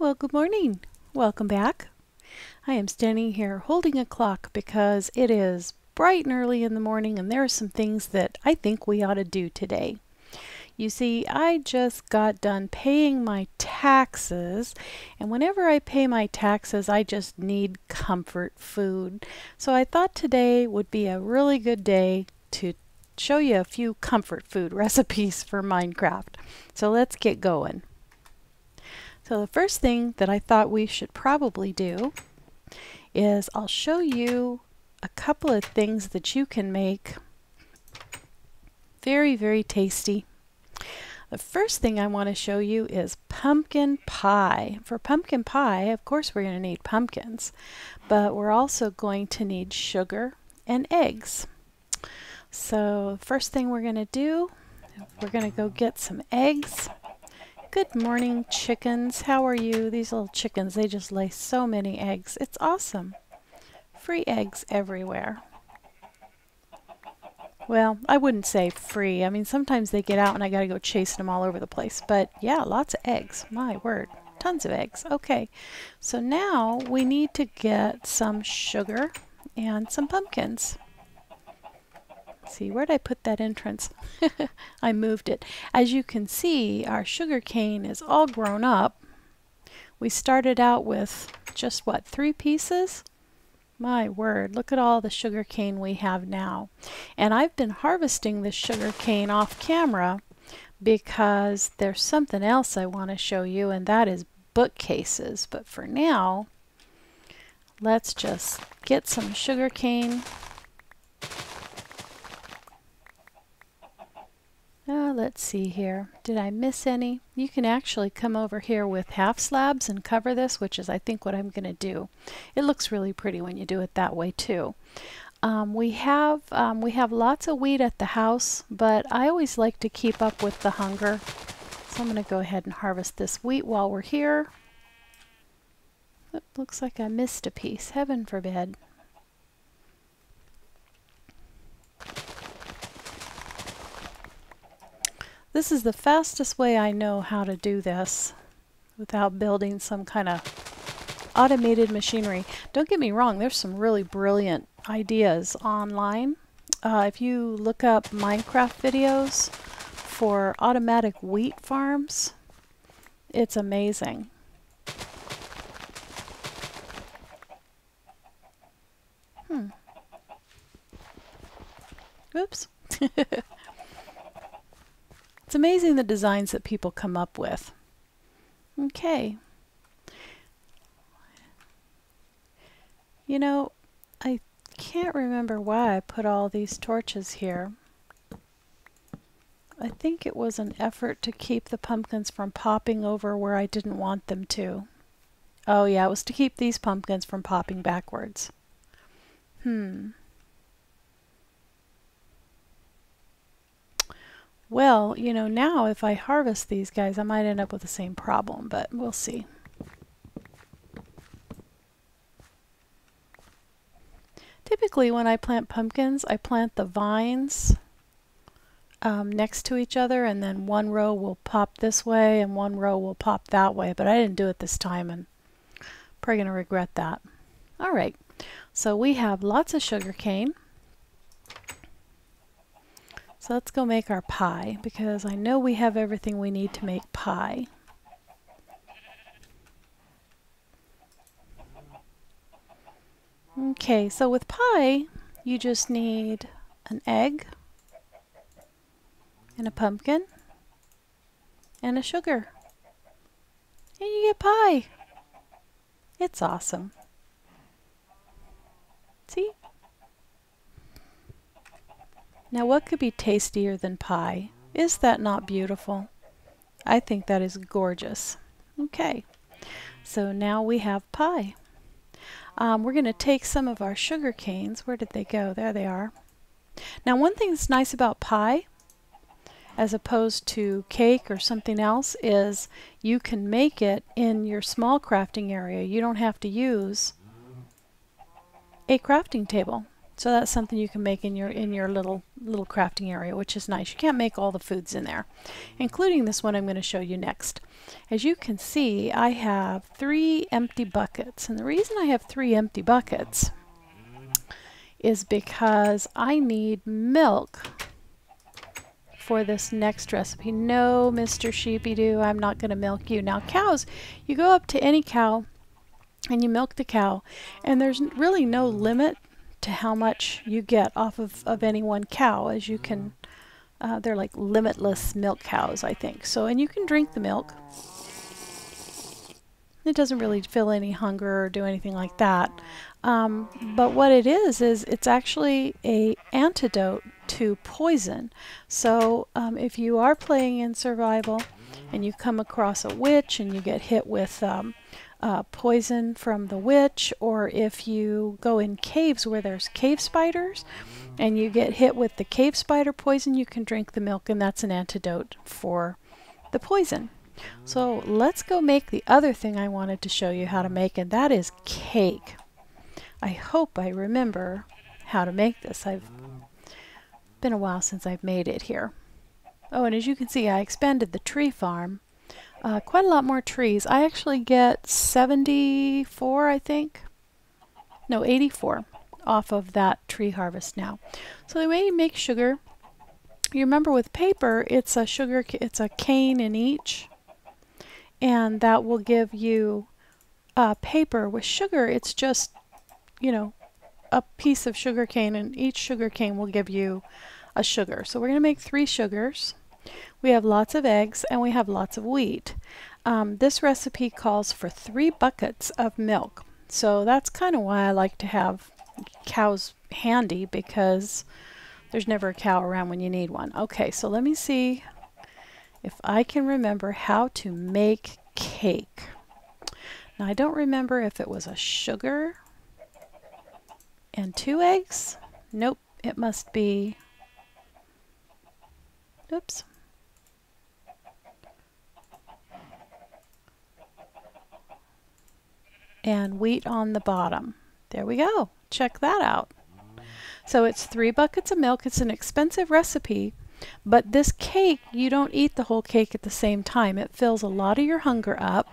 Well, good morning. Welcome back. I am standing here holding a clock because it is bright and early in the morning and there are some things that I think we ought to do today. You see, I just got done paying my taxes, and whenever I pay my taxes, I just need comfort food. So I thought today would be a really good day to show you a few comfort food recipes for Minecraft. So let's get going. So the first thing that I thought we should probably do is I'll show you a couple of things that you can make very, very tasty. The first thing I want to show you is pumpkin pie. For pumpkin pie, of course, we're going to need pumpkins, but we're also going to need sugar and eggs. So the first thing we're going to do, we're going to go get some eggs. Good morning, chickens. How are you? These little chickens, they just lay so many eggs. It's awesome. Free eggs everywhere. Well, I wouldn't say free. I mean, sometimes they get out and I gotta go chasing them all over the place. But yeah, lots of eggs. My word. Tons of eggs. Okay, so now we need to get some sugar and some pumpkins. Let's see, where'd I put that entrance? I moved it. As you can see, our sugar cane is all grown up. We started out with just what, 3 pieces? My word, look at all the sugar cane we have now. And I've been harvesting this sugar cane off camera because there's something else I want to show you, and that is bookcases. But for now, let's just get some sugar cane. Let's see here. Did I miss any? You can actually come over here with half slabs and cover this, which is I think what I'm going to do. It looks really pretty when you do it that way too. We have lots of wheat at the house, but I always like to keep up with the hunger. So I'm going to go ahead and harvest this wheat while we're here. It looks like I missed a piece. Heaven forbid. This is the fastest way I know how to do this without building some kind of automated machinery. Don't get me wrong, there's some really brilliant ideas online. If you look up Minecraft videos for automatic wheat farms, it's amazing. Oops. It's amazing the designs that people come up with. Okay. You know, I can't remember why I put all these torches here. I think it was an effort to keep the pumpkins from popping over where I didn't want them to. Oh yeah, it was to keep these pumpkins from popping backwards. Well, you know, now if I harvest these guys, I might end up with the same problem, but we'll see. Typically when I plant pumpkins, I plant the vines next to each other, and then one row will pop this way and one row will pop that way, but I didn't do it this time and I'm probably going to regret that. Alright, so we have lots of sugar cane. So let's go make our pie, because I know we have everything we need to make pie. Okay, so with pie, you just need an egg, and a pumpkin, and a sugar. And you get pie. It's awesome. See? Now what could be tastier than pie? Is that not beautiful? I think that is gorgeous. Okay, so now we have pie. We're going to take some of our sugar canes. Where did they go? There they are. Now one thing that's nice about pie, as opposed to cake or something else, is you can make it in your small crafting area. You don't have to use a crafting table. So that's something you can make in your little crafting area, which is nice. You can't make all the foods in there, including this one I'm going to show you next. As you can see, I have 3 empty buckets, and the reason I have 3 empty buckets is because I need milk for this next recipe. No, Mr. Sheepy-Doo, I'm not going to milk you. Now cows, you go up to any cow and you milk the cow, and there's really no limit to how much you get off of any one cow. As you can, they're like limitless milk cows, I think. So, and you can drink the milk. It doesn't really feel any hunger or do anything like that. But what it is it's actually a antidote to poison. So if you are playing in survival and you come across a witch and you get hit with poison from the witch, or if you go in caves where there's cave spiders and you get hit with the cave spider poison, you can drink the milk, and that's an antidote for the poison. So let's go make the other thing I wanted to show you how to make, and that is cake. I hope I remember how to make this. I've been a while since I've made it here. Oh, and as you can see, I expanded the tree farm. Quite a lot more trees. I actually get 74, I think. No, 84 off of that tree harvest now. So the way you make sugar, you remember with paper, it's a cane in each, and that will give you paper. With sugar, it's just, you know, a piece of sugar cane, and each sugar cane will give you a sugar. So we're going to make 3 sugars. We have lots of eggs and we have lots of wheat. This recipe calls for 3 buckets of milk. So that's kind of why I like to have cows handy, because there's never a cow around when you need one. Okay, so let me see if I can remember how to make cake. Now I don't remember if it was a sugar and 2 eggs. Nope, it must be, oops. And wheat on the bottom. There we go. Check that out. So it's 3 buckets of milk. It's an expensive recipe, but this cake, you don't eat the whole cake at the same time. It fills a lot of your hunger up,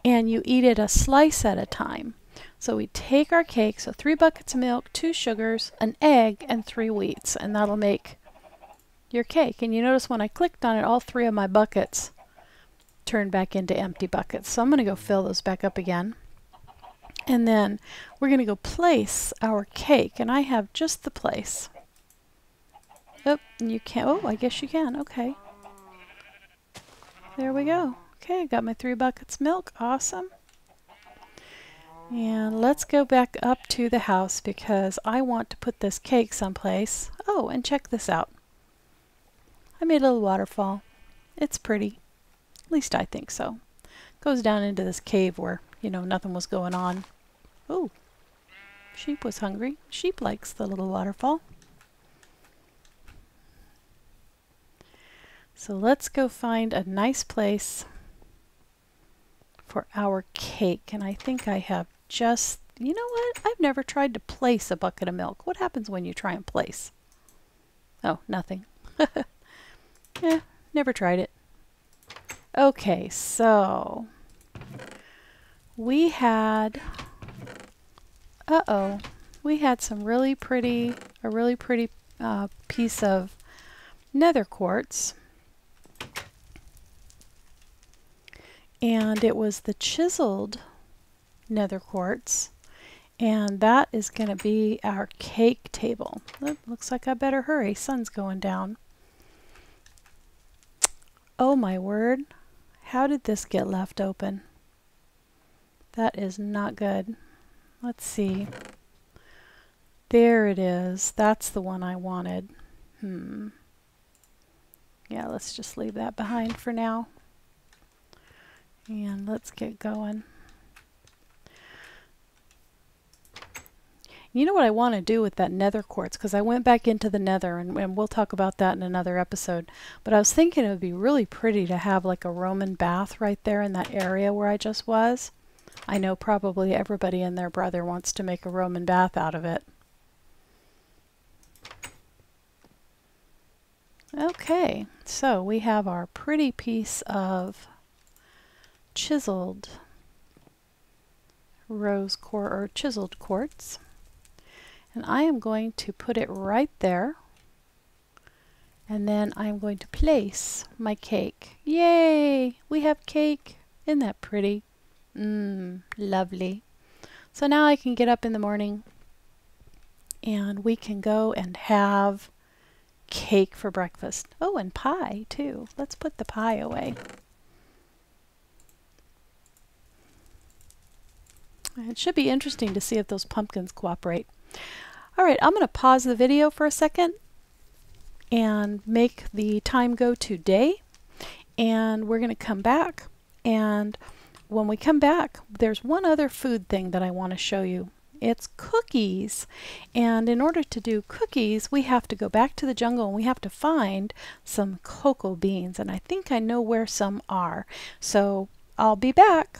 and you eat it a slice at a time. So we take our cake, so 3 buckets of milk, 2 sugars, an egg, and 3 wheats, and that'll make your cake. And you notice when I clicked on it, all 3 of my buckets turned back into empty buckets. So I'm going to go fill those back up again. And then we're going to go place our cake, and I have just the place. Oh, you can't. Oh, I guess you can. Okay. There we go. Okay, I got my 3 buckets of milk. Awesome. And let's go back up to the house because I want to put this cake someplace. Oh, and check this out. I made a little waterfall. It's pretty. At least I think so. Goes down into this cave where, you know, nothing was going on. Oh, sheep was hungry. Sheep likes the little waterfall. So let's go find a nice place for our cake. And I think I have just, you know what? I've never tried to place a bucket of milk. What happens when you try and place? Oh, nothing. Never tried it. Okay, so we had, we had some really pretty, a really pretty piece of nether quartz. And it was the chiseled nether quartz. And that is going to be our cake table. It looks like I better hurry. Sun's going down. Oh my word. How did this get left open? That is not good. Let's see. There it is. That's the one I wanted. Yeah, let's just leave that behind for now. And let's get going. You know what I want to do with that nether quartz, because I went back into the nether, and we'll talk about that in another episode, but I was thinking it would be really pretty to have like a Roman bath right there in that area where I just was. I know probably everybody and their brother wants to make a Roman bath out of it. Okay, so we have our pretty piece of chiseled rose quartz or chiseled quartz, and I am going to put it right there, and then I'm going to place my cake. Yay! We have cake. Isn't that pretty? Lovely. So now I can get up in the morning and we can go and have cake for breakfast. Oh, and pie too. Let's put the pie away. It should be interesting to see if those pumpkins cooperate. All right, I'm going to pause the video for a second and make the time go to day, and we're going to come back, and when we come back, there's one other food thing that I want to show you. It's cookies, and in order to do cookies we have to go back to the jungle and we have to find some cocoa beans, and I think I know where some are, so I'll be back.